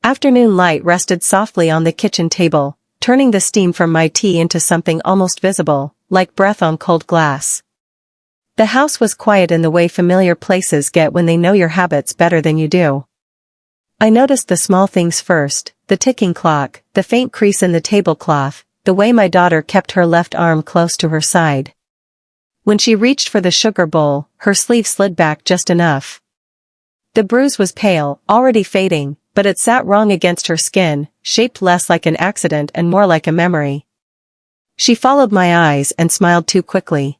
Afternoon light rested softly on the kitchen table, turning the steam from my tea into something almost visible, like breath on cold glass. The house was quiet in the way familiar places get when they know your habits better than you do. I noticed the small things first, the ticking clock, the faint crease in the tablecloth, the way my daughter kept her left arm close to her side. When she reached for the sugar bowl, her sleeve slid back just enough. The bruise was pale, already fading, but it sat wrong against her skin, shaped less like an accident and more like a memory. She followed my eyes and smiled too quickly.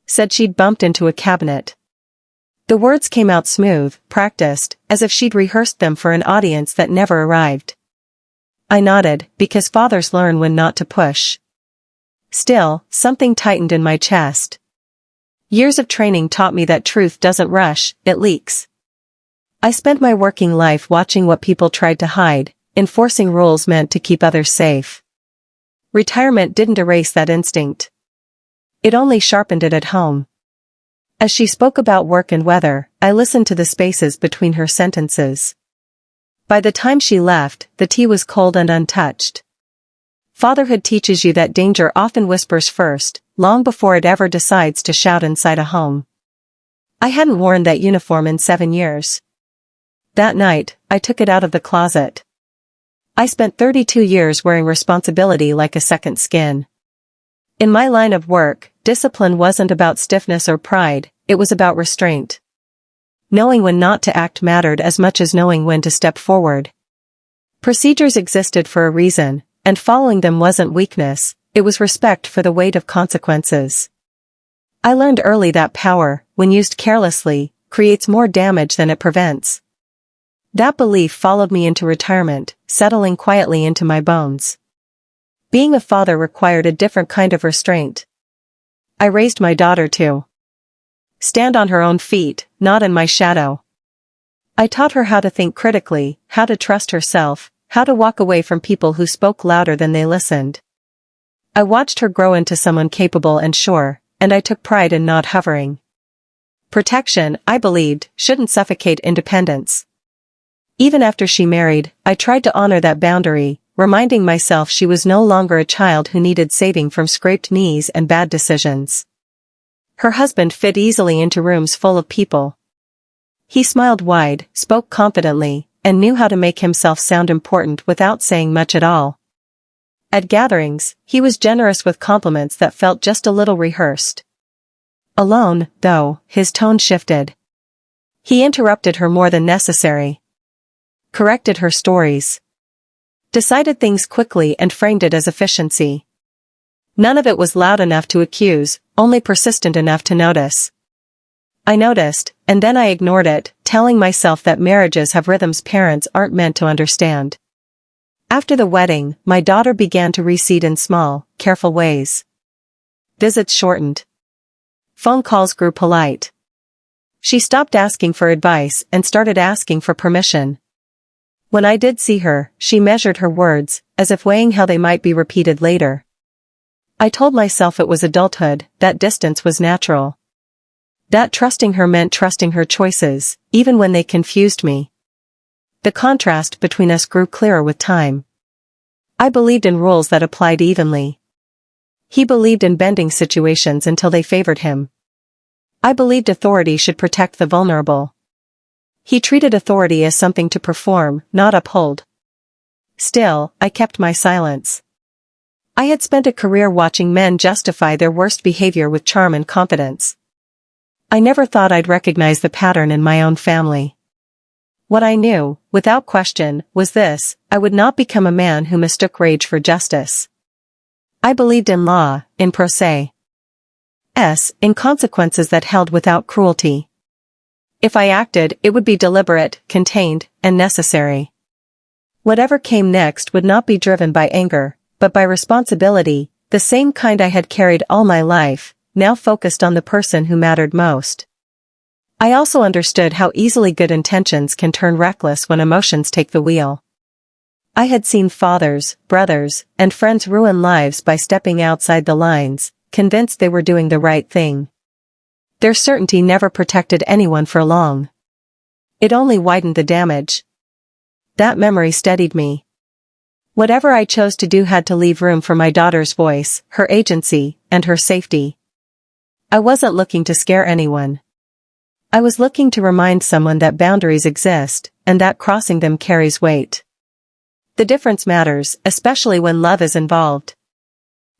Said she'd bumped into a cabinet. The words came out smooth, practiced, as if she'd rehearsed them for an audience that never arrived. I nodded, because fathers learn when not to push. Still, something tightened in my chest. Years of training taught me that truth doesn't rush, it leaks. I spent my working life watching what people tried to hide, enforcing rules meant to keep others safe. Retirement didn't erase that instinct. It only sharpened it at home. As she spoke about work and weather, I listened to the spaces between her sentences. By the time she left, the tea was cold and untouched. Fatherhood teaches you that danger often whispers first, long before it ever decides to shout inside a home. I hadn't worn that uniform in 7 years. That night, I took it out of the closet. I spent 32 years wearing responsibility like a second skin. In my line of work, discipline wasn't about stiffness or pride, it was about restraint. Knowing when not to act mattered as much as knowing when to step forward. Procedures existed for a reason, and following them wasn't weakness, it was respect for the weight of consequences. I learned early that power, when used carelessly, creates more damage than it prevents. That belief followed me into retirement, settling quietly into my bones. Being a father required a different kind of restraint. I raised my daughter to stand on her own feet, not in my shadow. I taught her how to think critically, how to trust herself, how to walk away from people who spoke louder than they listened. I watched her grow into someone capable and sure, and I took pride in not hovering. Protection, I believed, shouldn't suffocate independence. Even after she married, I tried to honor that boundary, reminding myself she was no longer a child who needed saving from scraped knees and bad decisions. Her husband fit easily into rooms full of people. He smiled wide, spoke confidently, and knew how to make himself sound important without saying much at all. At gatherings, he was generous with compliments that felt just a little rehearsed. Alone, though, his tone shifted. He interrupted her more than necessary. Corrected her stories. Decided things quickly and framed it as efficiency. None of it was loud enough to accuse, only persistent enough to notice. I noticed, and then I ignored it, telling myself that marriages have rhythms parents aren't meant to understand. After the wedding, my daughter began to recede in small, careful ways. Visits shortened. Phone calls grew polite. She stopped asking for advice and started asking for permission. When I did see her, she measured her words, as if weighing how they might be repeated later. I told myself it was adulthood, that distance was natural. That trusting her meant trusting her choices, even when they confused me. The contrast between us grew clearer with time. I believed in rules that applied evenly. He believed in bending situations until they favored him. I believed authority should protect the vulnerable. He treated authority as something to perform, not uphold. Still, I kept my silence. I had spent a career watching men justify their worst behavior with charm and confidence. I never thought I'd recognize the pattern in my own family. What I knew, without question, was this: I would not become a man who mistook rage for justice. I believed in law, in procès. In consequences that held without cruelty. If I acted, it would be deliberate, contained, and necessary. Whatever came next would not be driven by anger, but by responsibility, the same kind I had carried all my life, now focused on the person who mattered most. I also understood how easily good intentions can turn reckless when emotions take the wheel. I had seen fathers, brothers, and friends ruin lives by stepping outside the lines, convinced they were doing the right thing. Their certainty never protected anyone for long. It only widened the damage. That memory steadied me. Whatever I chose to do had to leave room for my daughter's voice, her agency, and her safety. I wasn't looking to scare anyone. I was looking to remind someone that boundaries exist, and that crossing them carries weight. The difference matters, especially when love is involved.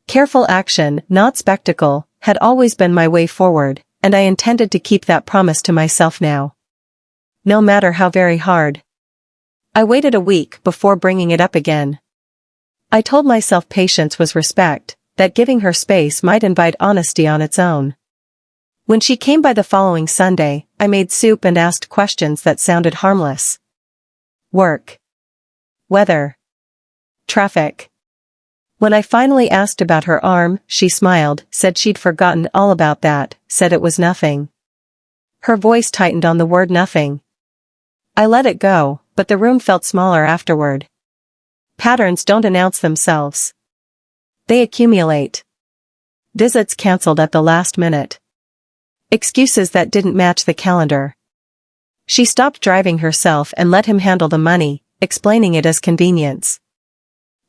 Careful action, not spectacle, had always been my way forward, and I intended to keep that promise to myself now. No matter how very hard. I waited a week before bringing it up again. I told myself patience was respect, that giving her space might invite honesty on its own. When she came by the following Sunday, I made soup and asked questions that sounded harmless. Work. Weather. Traffic. When I finally asked about her arm, she smiled, said she'd forgotten all about that, said it was nothing. Her voice tightened on the word nothing. I let it go, but the room felt smaller afterward. Patterns don't announce themselves. They accumulate. Visits cancelled at the last minute. Excuses that didn't match the calendar. She stopped driving herself and let him handle the money, explaining it as convenience.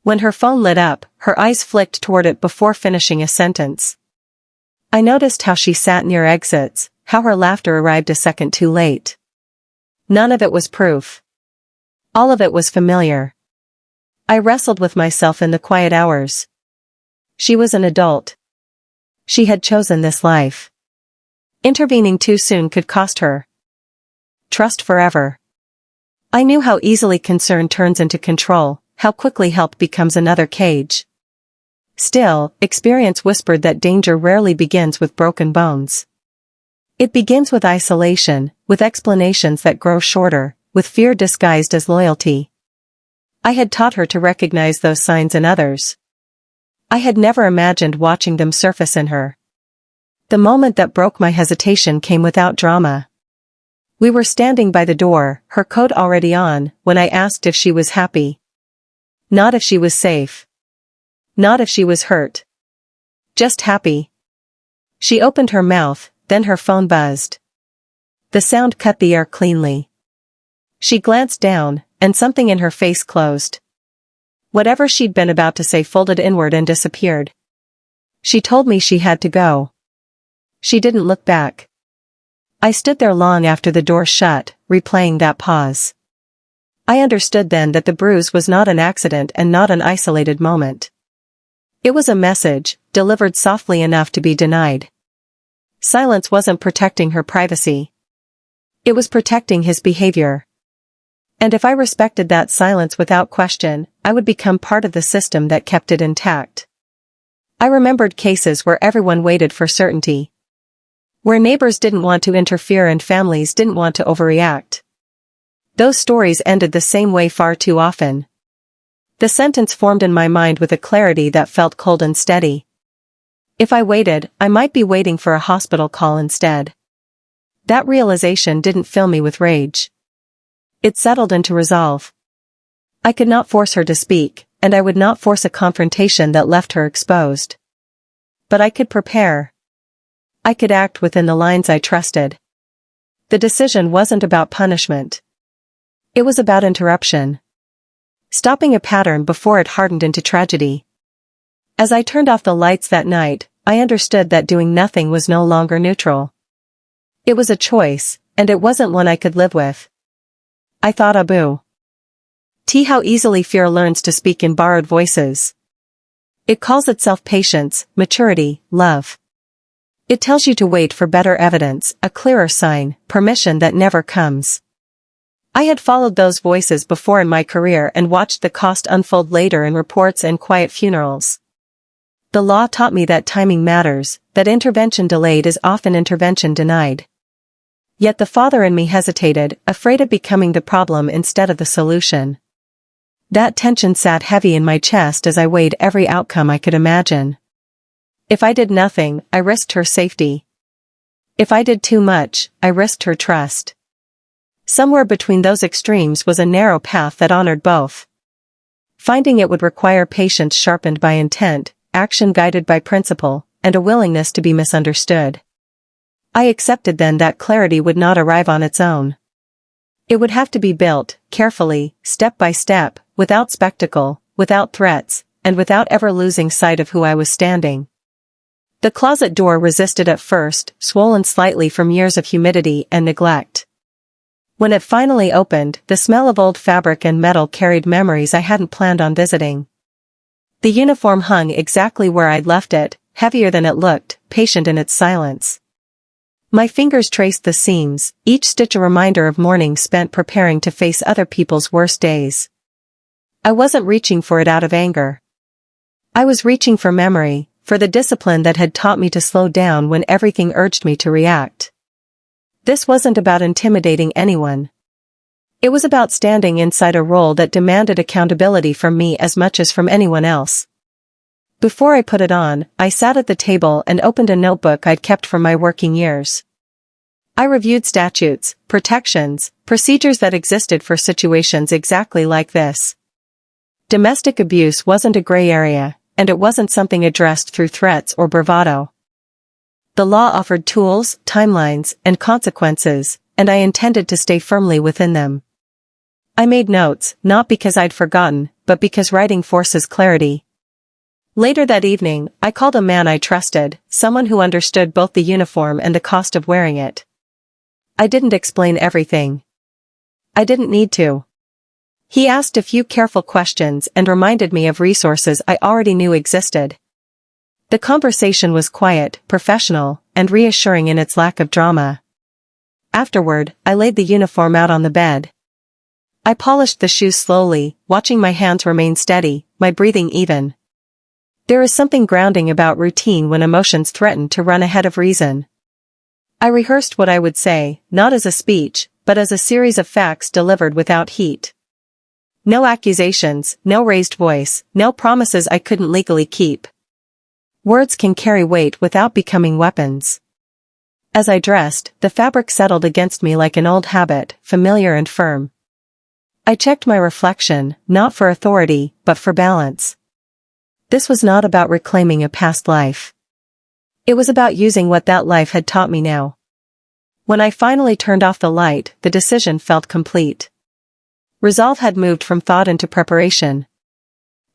When her phone lit up, her eyes flicked toward it before finishing a sentence. I noticed how she sat near exits, how her laughter arrived a second too late. None of it was proof. All of it was familiar. I wrestled with myself in the quiet hours. She was an adult. She had chosen this life. Intervening too soon could cost her trust forever. I knew how easily concern turns into control, how quickly help becomes another cage. Still, experience whispered that danger rarely begins with broken bones. It begins with isolation, with explanations that grow shorter, with fear disguised as loyalty. I had taught her to recognize those signs in others. I had never imagined watching them surface in her. The moment that broke my hesitation came without drama. We were standing by the door, her coat already on, when I asked if she was happy. Not if she was safe. Not if she was hurt. Just happy. She opened her mouth, then her phone buzzed. The sound cut the air cleanly. She glanced down, and something in her face closed. Whatever she'd been about to say folded inward and disappeared. She told me she had to go. She didn't look back. I stood there long after the door shut, replaying that pause. I understood then that the bruise was not an accident and not an isolated moment. It was a message, delivered softly enough to be denied. Silence wasn't protecting her privacy. It was protecting his behavior. And if I respected that silence without question, I would become part of the system that kept it intact. I remembered cases where everyone waited for certainty. Where neighbors didn't want to interfere and families didn't want to overreact. Those stories ended the same way far too often. The sentence formed in my mind with a clarity that felt cold and steady. If I waited, I might be waiting for a hospital call instead. That realization didn't fill me with rage. It settled into resolve. I could not force her to speak, and I would not force a confrontation that left her exposed. But I could prepare. I could act within the lines I trusted. The decision wasn't about punishment. It was about interruption. Stopping a pattern before it hardened into tragedy. As I turned off the lights that night, I understood that doing nothing was no longer neutral. It was a choice, and it wasn't one I could live with. I thought Abu. T how easily fear learns to speak in borrowed voices. It calls itself patience, maturity, love. It tells you to wait for better evidence, a clearer sign, permission that never comes. I had followed those voices before in my career and watched the cost unfold later in reports and quiet funerals. The law taught me that timing matters, that intervention delayed is often intervention denied. Yet the father in me hesitated, afraid of becoming the problem instead of the solution. That tension sat heavy in my chest as I weighed every outcome I could imagine. If I did nothing, I risked her safety. If I did too much, I risked her trust. Somewhere between those extremes was a narrow path that honored both. Finding it would require patience sharpened by intent, action guided by principle, and a willingness to be misunderstood. I accepted then that clarity would not arrive on its own. It would have to be built, carefully, step by step, without spectacle, without threats, and without ever losing sight of who I was standing. The closet door resisted at first, swollen slightly from years of humidity and neglect. When it finally opened, the smell of old fabric and metal carried memories I hadn't planned on visiting. The uniform hung exactly where I'd left it, heavier than it looked, patient in its silence. My fingers traced the seams, each stitch a reminder of mornings spent preparing to face other people's worst days. I wasn't reaching for it out of anger. I was reaching for memory, for the discipline that had taught me to slow down when everything urged me to react. This wasn't about intimidating anyone. It was about standing inside a role that demanded accountability from me as much as from anyone else. Before I put it on, I sat at the table and opened a notebook I'd kept from my working years. I reviewed statutes, protections, procedures that existed for situations exactly like this. Domestic abuse wasn't a gray area, and it wasn't something addressed through threats or bravado. The law offered tools, timelines, and consequences, and I intended to stay firmly within them. I made notes, not because I'd forgotten, but because writing forces clarity. Later that evening, I called a man I trusted, someone who understood both the uniform and the cost of wearing it. I didn't explain everything. I didn't need to. He asked a few careful questions and reminded me of resources I already knew existed. The conversation was quiet, professional, and reassuring in its lack of drama. Afterward, I laid the uniform out on the bed. I polished the shoes slowly, watching my hands remain steady, my breathing even. There is something grounding about routine when emotions threaten to run ahead of reason. I rehearsed what I would say, not as a speech, but as a series of facts delivered without heat. No accusations, no raised voice, no promises I couldn't legally keep. Words can carry weight without becoming weapons. As I dressed, the fabric settled against me like an old habit, familiar and firm. I checked my reflection, not for authority, but for balance. This was not about reclaiming a past life. It was about using what that life had taught me now. When I finally turned off the light, the decision felt complete. Resolve had moved from thought into preparation.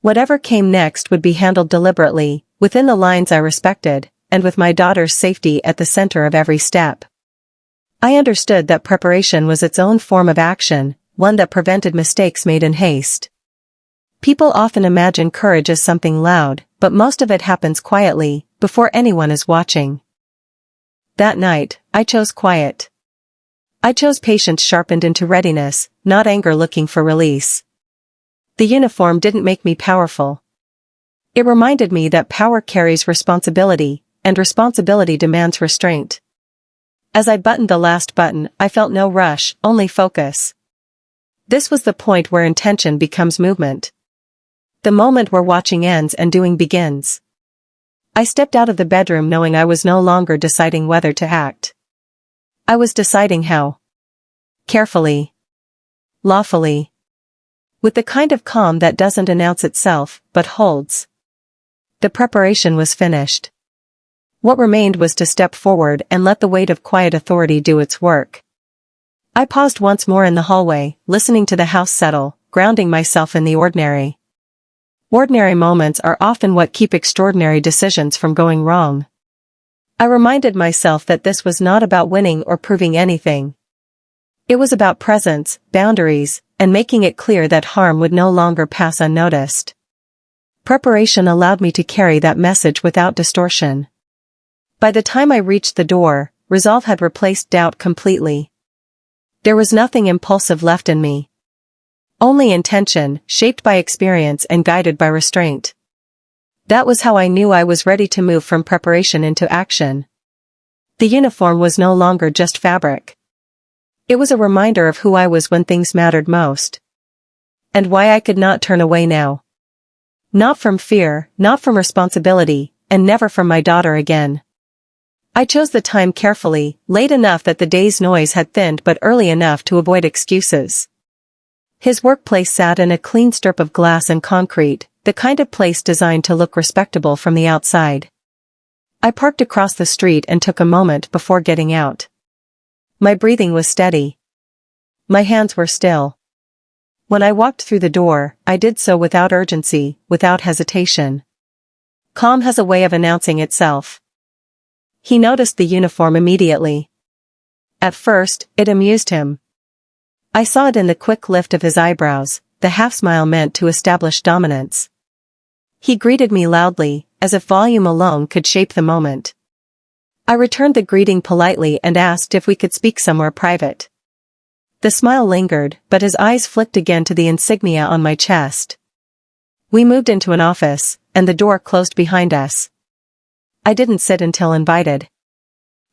Whatever came next would be handled deliberately, within the lines I respected, and with my daughter's safety at the center of every step. I understood that preparation was its own form of action, one that prevented mistakes made in haste. People often imagine courage as something loud, but most of it happens quietly, before anyone is watching. That night, I chose quiet. I chose patience sharpened into readiness, not anger looking for release. The uniform didn't make me powerful. It reminded me that power carries responsibility, and responsibility demands restraint. As I buttoned the last button, I felt no rush, only focus. This was the point where intention becomes movement. The moment where watching ends and doing begins. I stepped out of the bedroom knowing I was no longer deciding whether to act. I was deciding how. Carefully. Lawfully. With the kind of calm that doesn't announce itself, but holds. The preparation was finished. What remained was to step forward and let the weight of quiet authority do its work. I paused once more in the hallway, listening to the house settle, grounding myself in the ordinary. Ordinary moments are often what keep extraordinary decisions from going wrong. I reminded myself that this was not about winning or proving anything. It was about presence, boundaries, and making it clear that harm would no longer pass unnoticed. Preparation allowed me to carry that message without distortion. By the time I reached the door, resolve had replaced doubt completely. There was nothing impulsive left in me. Only intention, shaped by experience and guided by restraint. That was how I knew I was ready to move from preparation into action. The uniform was no longer just fabric. It was a reminder of who I was when things mattered most. And why I could not turn away now. Not from fear, not from responsibility, and never from my daughter again. I chose the time carefully, late enough that the day's noise had thinned but early enough to avoid excuses. His workplace sat in a clean strip of glass and concrete, the kind of place designed to look respectable from the outside. I parked across the street and took a moment before getting out. My breathing was steady. My hands were still. When I walked through the door, I did so without urgency, without hesitation. Calm has a way of announcing itself. He noticed the uniform immediately. At first, it amused him. I saw it in the quick lift of his eyebrows, the half-smile meant to establish dominance. He greeted me loudly, as if volume alone could shape the moment. I returned the greeting politely and asked if we could speak somewhere private. The smile lingered, but his eyes flicked again to the insignia on my chest. We moved into an office, and the door closed behind us. I didn't sit until invited.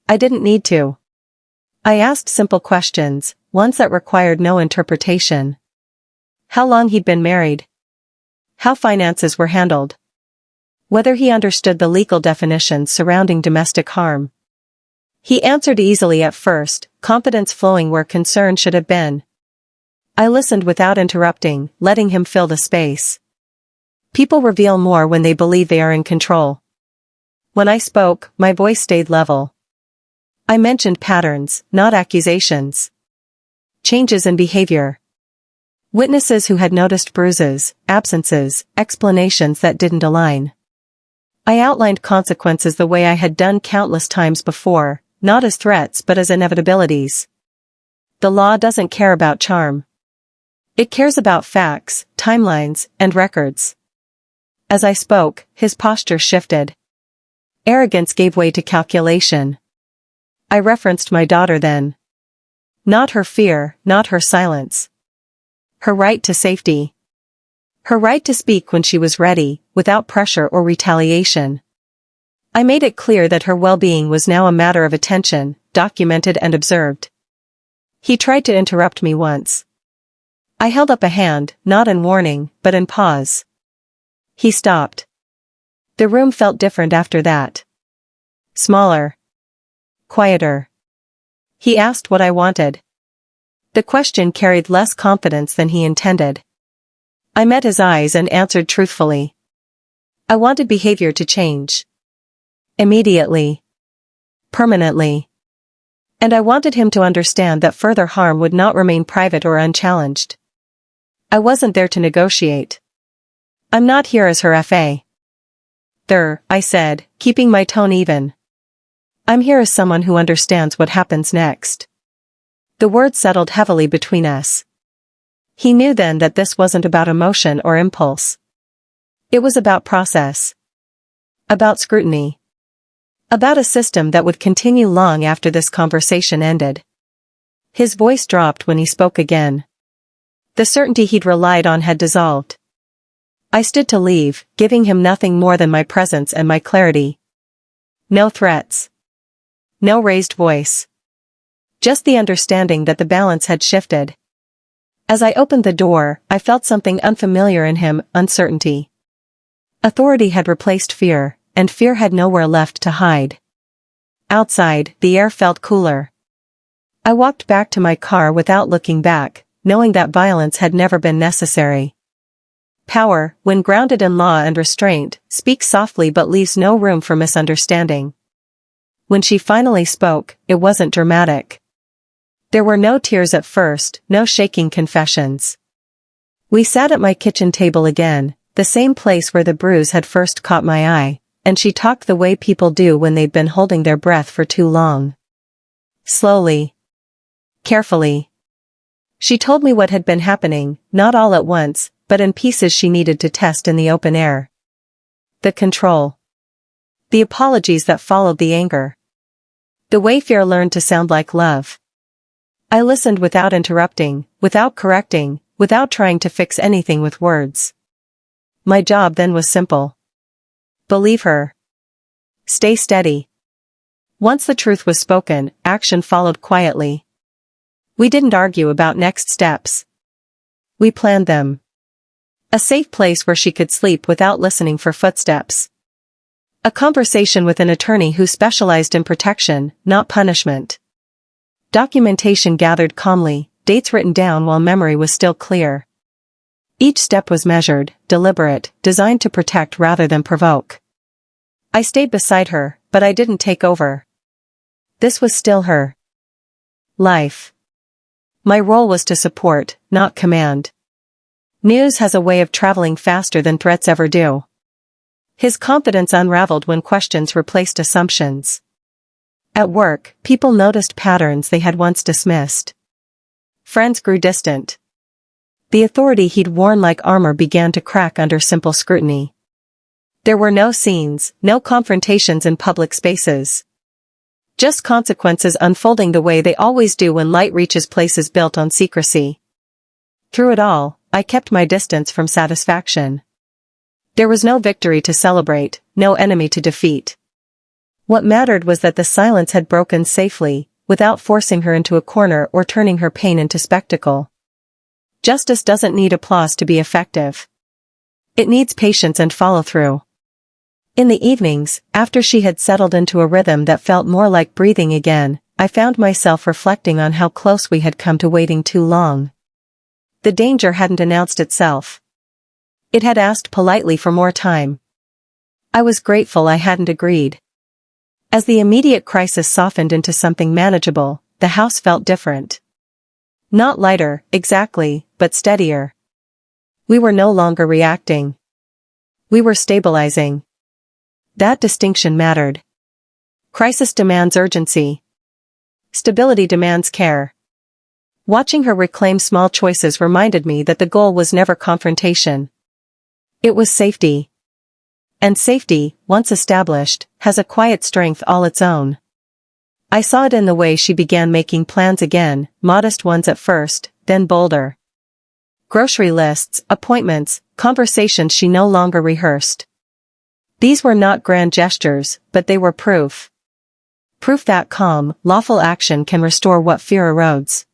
I didn't need to. I asked simple questions, ones that required no interpretation. How long he'd been married. How finances were handled. Whether he understood the legal definitions surrounding domestic harm. He answered easily at first, confidence flowing where concern should have been. I listened without interrupting, letting him fill the space. People reveal more when they believe they are in control. When I spoke, my voice stayed level. I mentioned patterns, not accusations. Changes in behavior. Witnesses who had noticed bruises, absences, explanations that didn't align. I outlined consequences the way I had done countless times before, not as threats but as inevitabilities. The law doesn't care about charm. It cares about facts, timelines, and records. As I spoke, his posture shifted. Arrogance gave way to calculation. I referenced my daughter then. Not her fear, not her silence. Her right to safety. Her right to speak when she was ready, without pressure or retaliation. I made it clear that her well-being was now a matter of attention, documented and observed. He tried to interrupt me once. I held up a hand, not in warning, but in pause. He stopped. The room felt different after that. Smaller. Quieter. He asked what I wanted. The question carried less confidence than he intended. I met his eyes and answered truthfully. I wanted behavior to change. Immediately. Permanently. And I wanted him to understand that further harm would not remain private or unchallenged. I wasn't there to negotiate. I'm not here as her FA. I said, keeping my tone even. I'm here as someone who understands what happens next. The words settled heavily between us. He knew then that this wasn't about emotion or impulse. It was about process. About scrutiny. About a system that would continue long after this conversation ended. His voice dropped when he spoke again. The certainty he'd relied on had dissolved. I stood to leave, giving him nothing more than my presence and my clarity. No threats. No raised voice. Just the understanding that the balance had shifted. As I opened the door, I felt something unfamiliar in him, uncertainty. Authority had replaced fear, and fear had nowhere left to hide. Outside, the air felt cooler. I walked back to my car without looking back, knowing that violence had never been necessary. Power, when grounded in law and restraint, speaks softly but leaves no room for misunderstanding. When she finally spoke, it wasn't dramatic. There were no tears at first, no shaking confessions. We sat at my kitchen table again, the same place where the bruise had first caught my eye, and she talked the way people do when they've been holding their breath for too long. Slowly. Carefully. She told me what had been happening, not all at once, but in pieces she needed to test in the open air. The control. The apologies that followed the anger. The way fear learned to sound like love. I listened without interrupting, without correcting, without trying to fix anything with words. My job then was simple. Believe her. Stay steady. Once the truth was spoken, action followed quietly. We didn't argue about next steps. We planned them. A safe place where she could sleep without listening for footsteps. A conversation with an attorney who specialized in protection, not punishment. Documentation gathered calmly, dates written down while memory was still clear. Each step was measured, deliberate, designed to protect rather than provoke. I stayed beside her, but I didn't take over. This was still her life. My role was to support, not command. News has a way of traveling faster than threats ever do. His confidence unraveled when questions replaced assumptions. At work, people noticed patterns they had once dismissed. Friends grew distant. The authority he'd worn like armor began to crack under simple scrutiny. There were no scenes, no confrontations in public spaces. Just consequences unfolding the way they always do when light reaches places built on secrecy. Through it all, I kept my distance from satisfaction. There was no victory to celebrate, no enemy to defeat. What mattered was that the silence had broken safely, without forcing her into a corner or turning her pain into spectacle. Justice doesn't need applause to be effective. It needs patience and follow-through. In the evenings, after she had settled into a rhythm that felt more like breathing again, I found myself reflecting on how close we had come to waiting too long. The danger hadn't announced itself. It had asked politely for more time. I was grateful I hadn't agreed. As the immediate crisis softened into something manageable, the house felt different. Not lighter, exactly, but steadier. We were no longer reacting. We were stabilizing. That distinction mattered. Crisis demands urgency. Stability demands care. Watching her reclaim small choices reminded me that the goal was never confrontation. It was safety. And safety, once established, has a quiet strength all its own. I saw it in the way she began making plans again, modest ones at first, then bolder. Grocery lists, appointments, conversations she no longer rehearsed. These were not grand gestures, but they were proof. Proof that calm, lawful action can restore what fear erodes.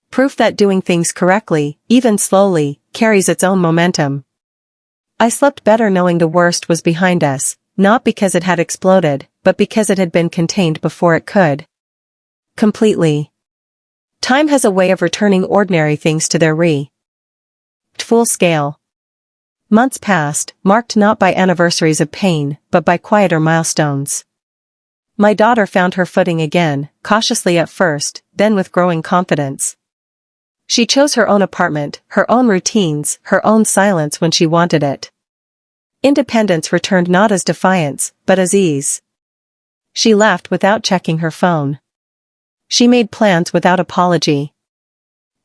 Proof that doing things correctly, even slowly, carries its own momentum. I slept better knowing the worst was behind us, not because it had exploded, but because it had been contained before it could. Completely. Time has a way of returning ordinary things to their full scale. Months passed, marked not by anniversaries of pain, but by quieter milestones. My daughter found her footing again, cautiously at first, then with growing confidence. She chose her own apartment, her own routines, her own silence when she wanted it. Independence returned not as defiance, but as ease. She left without checking her phone. She made plans without apology.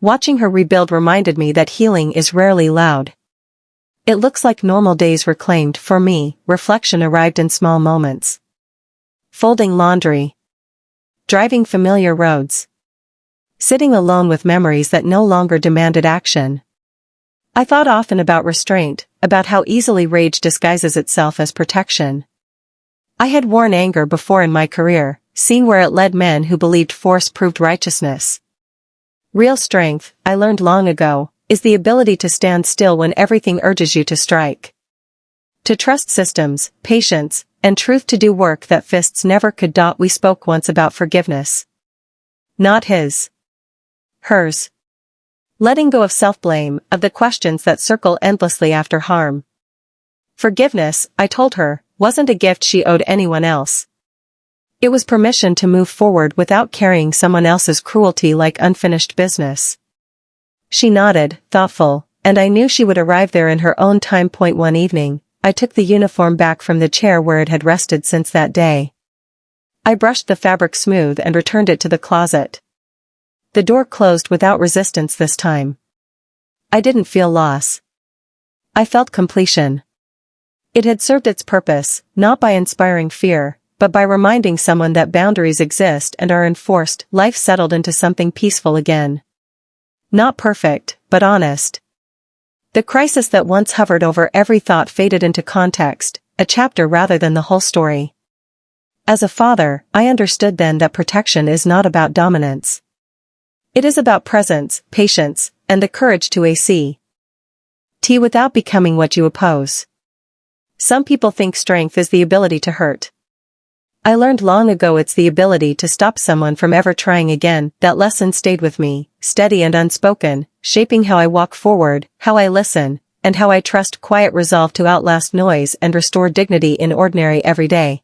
Watching her rebuild reminded me that healing is rarely loud. It looks like normal days reclaimed. For me, reflection arrived in small moments. Folding laundry. Driving familiar roads. Sitting alone with memories that no longer demanded action. I thought often about restraint, about how easily rage disguises itself as protection. I had worn anger before in my career, seen where it led men who believed force proved righteousness. Real strength, I learned long ago, is the ability to stand still when everything urges you to strike. To trust systems, patience, and truth to do work that fists never could. We spoke once about forgiveness. Not his. Hers. Letting go of self-blame, of the questions that circle endlessly after harm. Forgiveness, I told her, wasn't a gift she owed anyone else. It was permission to move forward without carrying someone else's cruelty like unfinished business. She nodded, thoughtful, and I knew she would arrive there in her own time. One evening, I took the uniform back from the chair where it had rested since that day. I brushed the fabric smooth and returned it to the closet. The door closed without resistance this time. I didn't feel loss. I felt completion. It had served its purpose, not by inspiring fear, but by reminding someone that boundaries exist and are enforced. Life settled into something peaceful again. Not perfect, but honest. The crisis that once hovered over every thought faded into context, a chapter rather than the whole story. As a father, I understood then that protection is not about dominance. It is about presence, patience, and the courage to AC. Without becoming what you oppose. Some people think strength is the ability to hurt. I learned long ago it's the ability to stop someone from ever trying again. That lesson stayed with me, steady and unspoken, shaping how I walk forward, how I listen, and how I trust quiet resolve to outlast noise and restore dignity in ordinary everyday.